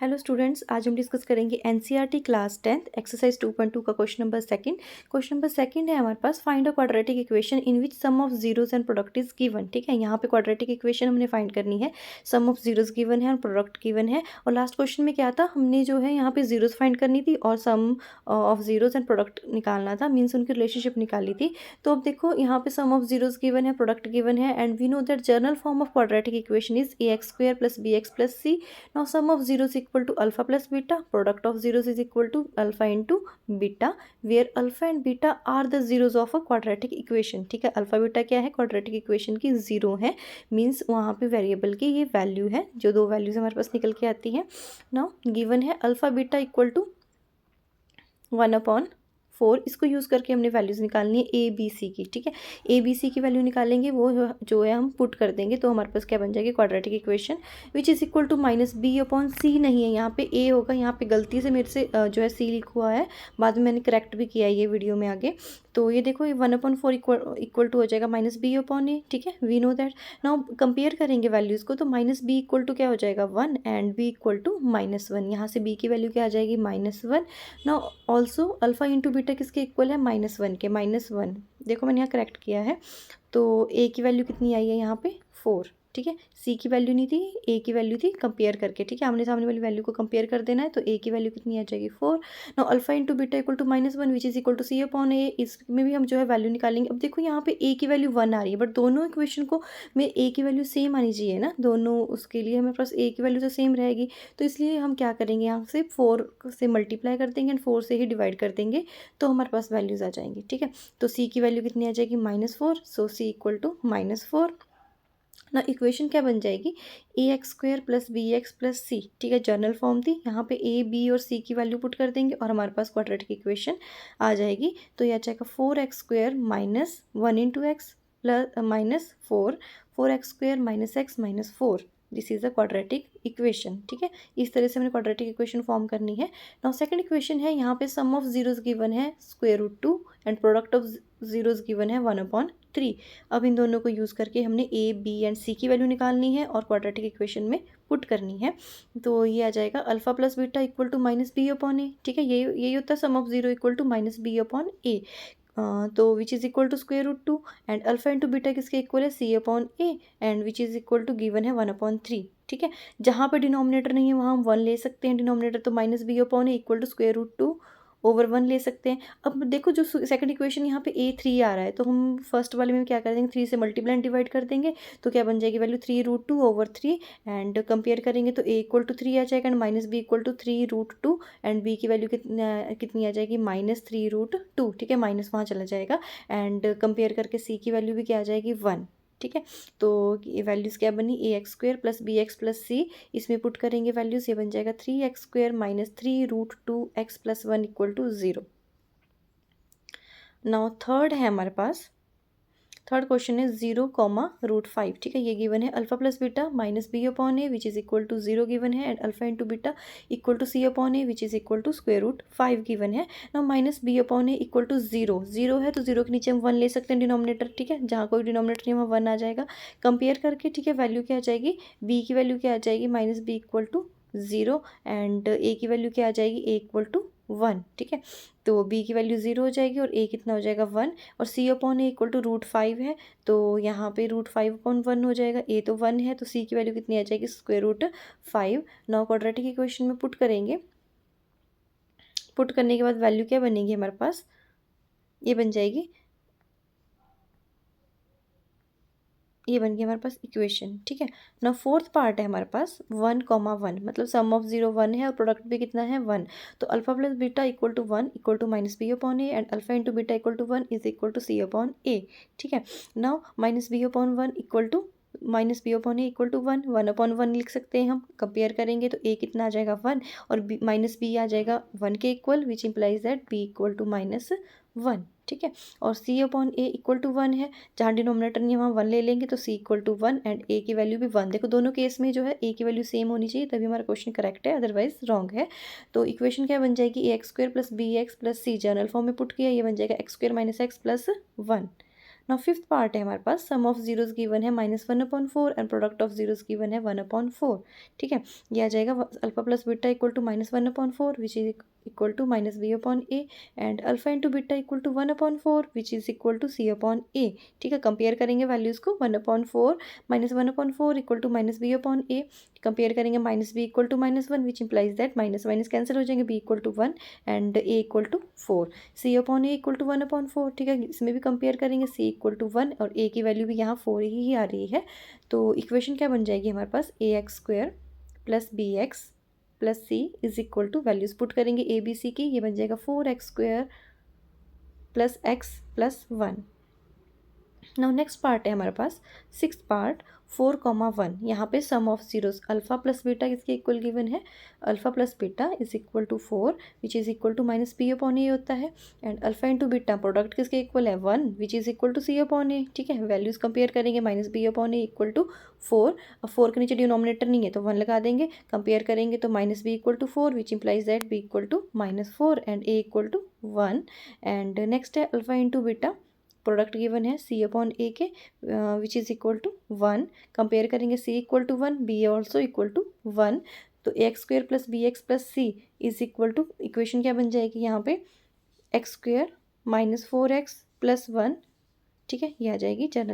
Hello students, आज हम discuss करेंगे एनसीईआरटी क्लास 10th एक्सरसाइज 2.2 का क्वेश्चन नंबर सेकंड है हमारे पास। Find a quadratic equation in which sum of zeros and product is given. ठीक है, यहाँ पे क्वाड्रेटिक इक्वेशन हमने फाइंड करनी है, सम ऑफ जीरोस गिवन है और प्रोडक्ट गिवन है। और लास्ट क्वेश्चन में क्या था, हमने जो है यहाँ पे जीरोस फाइंड करनी थी और सम ऑफ जीरोस एंड प्रोडक्ट निकालना था, मीन्स उनकी रिलेशनशिप निकाली थी। तो अब देखो यहाँ पे सम ऑफ जीरोस गिवन है, प्रोडक्ट गिवन है, and we know that general form of quadratic equation is ax² + bx + c। Now sum of zeros equal to alpha plus beta. Product of zeros is equal to alpha into beta, where alpha and beta are the zeros of a quadratic equation। ठीक है, alpha beta क्या है, quadratic equation की zero है, means वहाँ पे variable की ये वैल्यू है, जो दो वैल्यूज हमारे पास निकल के आती हैं। नाउ गिवन है अल्फा बीटा इक्वल टू 1/4। इसको यूज़ करके हमने वैल्यूज़ निकालनी है ए बी सी की। ठीक है, ए बी सी की वैल्यू निकालेंगे, वो जो है हम पुट कर देंगे, तो हमारे पास क्या बन जाएगी, quadratic equation which is equal to -b/c। नहीं है, यहाँ पे ए होगा, यहाँ पे गलती से मेरे से जो है सी लिखा हुआ है, बाद में मैंने करेक्ट भी किया है ये वीडियो में आगे। तो ये देखो, ये 1/4 इक्वल टू हो जाएगा -b/a। ठीक है, we know that. Now compare करेंगे वैल्यूज़ को, तो -b इक्वल टू क्या हो जाएगा 1 एंड b इक्वल टू -1। यहाँ से b की वैल्यू क्या आ जाएगी -1। Now also alpha into beta किसके इक्वल है, -1 के। -1 देखो मैंने यहाँ करेक्ट किया है, तो a की वैल्यू कितनी आई है यहाँ पे 4। ठीक है, c की वैल्यू नहीं थी, a की वैल्यू थी, कंपेयर करके। ठीक है, आमने सामने वाली वैल्यू को कंपेयर कर देना है, तो a की वैल्यू कितनी आ जाएगी 4। Now alpha into beta equal to -1 which is equal to c/a। इसमें भी हम जो है वैल्यू निकालेंगे। अब देखो यहाँ पे a की वैल्यू 1 आ रही है, बट दोनों इक्वेशन को में a की वैल्यू सेम आनी चाहिए ना, दोनों, उसके लिए हमारे पास a की वैल्यू तो सेम रहेगी। तो इसलिए हम क्या करेंगे, यहाँ से 4 से मल्टीप्लाई कर देंगे एंड 4 से ही डिवाइड कर देंगे, तो हमारे पास वैल्यूज़ आ जाएंगी। ठीक है, तो c की वैल्यू कितनी आ जाएगी -4, सो c इक्वल टू -4। ना इक्वेशन क्या बन जाएगी, ax² + bx + c। ठीक है, जर्नल फॉर्म थी, यहाँ पे a b और c की वैल्यू पुट कर देंगे और हमारे पास क्वाड्रेटिक इक्वेशन आ जाएगी। तो यह आ जाएगा 4x² - 1 × x plus -4, 4x² - x - 4। This is a quadratic equation. ठीक है, इस तरह से हमने क्वाड्रेटिक इक्वेशन फॉर्म करनी है। नाउ सेकंड इक्वेशन है, यहाँ पे सम ऑफ जीरोस गिवन है √2 and product of zeros given है 1/3। अब इन दोनों को यूज़ करके हमने a b एंड c की वैल्यू निकालनी है और क्वाड्रेटिक इक्वेशन में पुट करनी है। तो ये आ जाएगा alpha plus beta equal to -b/a। ठीक है, यही होता है sum of zero equal to -b/a। तो which is equal to √2 and alpha into beta किसके इक्वल है, c/a, and which is equal to given है 1/3। ठीक है, जहाँ पर डिनोमिनेटर नहीं है वहाँ हम 1 ले सकते हैं डिनोमिनेटर, तो -b/a इक्वल टू √2/1 ले सकते हैं। अब देखो, जो सेकंड इक्वेशन यहाँ पे a3 आ रहा है, तो हम फर्स्ट वाले में क्या कर देंगे, 3 से मल्टीप्लाई एंड डिवाइड कर देंगे, तो क्या बन जाएगी वैल्यू 3√2/3। एंड कंपेयर करेंगे तो a इक्वल टू 3 आ जाएगा and -b equal to 3√2 and b की वैल्यू कितनी आ जाएगी -3√2। ठीक है, माइनस वहाँ चला जाएगा एंड कंपेयर करके c की वैल्यू भी क्या आ जाएगी 1। ठीक है, तो ये वैल्यूज़ क्या बनी, ax² + bx + c। इसमें पुट करेंगे वैल्यूज़, ये बन जाएगा 3x² - 3√2x + 1 equal to 0। Now third है हमारे पास, थर्ड क्वेश्चन है 0, √5। ठीक है, ये गिवन है alpha plus beta -b/a which is equal to 0 given है and alpha into beta equal to c/a which is equal to √5 given है। ना -b/a इक्वल टू 0 है, तो 0 के नीचे हम 1 ले सकते हैं डिनोमिनेटर। ठीक है, जहाँ कोई डिनोमिनेटर नहीं वहाँ 1 आ जाएगा। कंपेयर करके, ठीक है, वैल्यू क्या आ जाएगी, b की वैल्यू क्या आ जाएगी -b equal to 0 and a की वैल्यू क्या आ जाएगी, a इक्वल टू 1। ठीक है, तो b की वैल्यू 0 हो जाएगी और a कितना हो जाएगा 1, और c/a इक्वल टू √5 है, तो यहाँ पे √5/1 हो जाएगा। a तो 1 है, तो c की वैल्यू कितनी आ जाएगी, √5। नाउ क्वाड्रेटिक इक्वेशन में पुट करेंगे, पुट करने के बाद वैल्यू क्या बनेगी हमारे पास, ये बन जाएगी, ये बन गई हमारे पास इक्वेशन। ठीक है, ना फोर्थ पार्ट है हमारे पास 1,1, मतलब सम ऑफ 0 1 है और प्रोडक्ट भी कितना है 1। तो alpha plus beta equal to 1 equal to -b/a and alpha into beta equal to 1 is equal to c/a। ठीक है, now -b/1 equal to -b/a equal to 1/1 लिख सकते हैं हम। कंपेयर करेंगे तो a कितना आ जाएगा 1 और -b आ जाएगा 1 के equal, which implies that b equal to -1। ठीक है, और c/a इक्वल टू 1 है, जहाँ डिनोमिनेटर नहीं वहाँ 1 ले लेंगे, तो c equal to 1 and a की वैल्यू भी 1। देखो, दोनों केस में जो है a की वैल्यू सेम होनी चाहिए, तभी हमारा क्वेश्चन करेक्ट है, अदरवाइज रॉन्ग है। तो इक्वेशन क्या बन जाएगी, ax² + bx + c। Journal form में पुट किया, ये बन जाएगा x² - x + 1। Now fifth part है हमारे पास, सम ऑफ जीरोस गिवन है -1/4 and product of zeros given है 1/4, ठीक है। ये आ जाएगा alpha plus beta equal to -1/4 which is equal to -b/a and alpha into beta equal to 1/4 which is equal to c/a, ठीक है। कंपेयर करेंगे वैल्यूज़ को, 1/4 -1/4 इक्वल टू -b/a, कंपेयर करेंगे -b equal to -1 which implies that minus minus cancel हो जाएंगे, b equal to 1 and a equal to 4, c/a equal to 1/4, ठीक है। इसमें भी कंपेयर करेंगे, c इक्वल टू 1 और a की वैल्यू भी यहाँ 4 ही आ रही है। तो इक्वेशन क्या बन जाएगी हमारे पास, ax² plus bx plus c is equal to, values put करेंगे a b c की, ये बन जाएगा 4x² plus x plus 1। Now next part है हमारे पास, सिक्स पार्ट, 4,1। यहाँ पे sum of zeros alpha plus beta किसके इक्वल गिवन है, alpha plus beta is equal to 4 which is equal to -b/a होता है and alpha into beta product किसके इक्वल है 1 which is equal to c/a, ठीक है। वैल्यूज कंपेयर करेंगे, -b/a इक्वल टू 4, अब 4 के नीचे डिनोमिनेटर नहीं है तो 1 लगा देंगे, कंपेयर करेंगे तो -b equal to 4 which implies that b equal to -4 and a equal to 1 and next है alpha into beta, product given है c/a के which is equal to 1, compare करेंगे c equal to 1, b also equal to 1, तो ax² plus bx plus c is equal to, equation क्या बन जाएगी यहाँ पे, x² -4x प्लस 1, ठीक है। ये आ जाएगी जनरल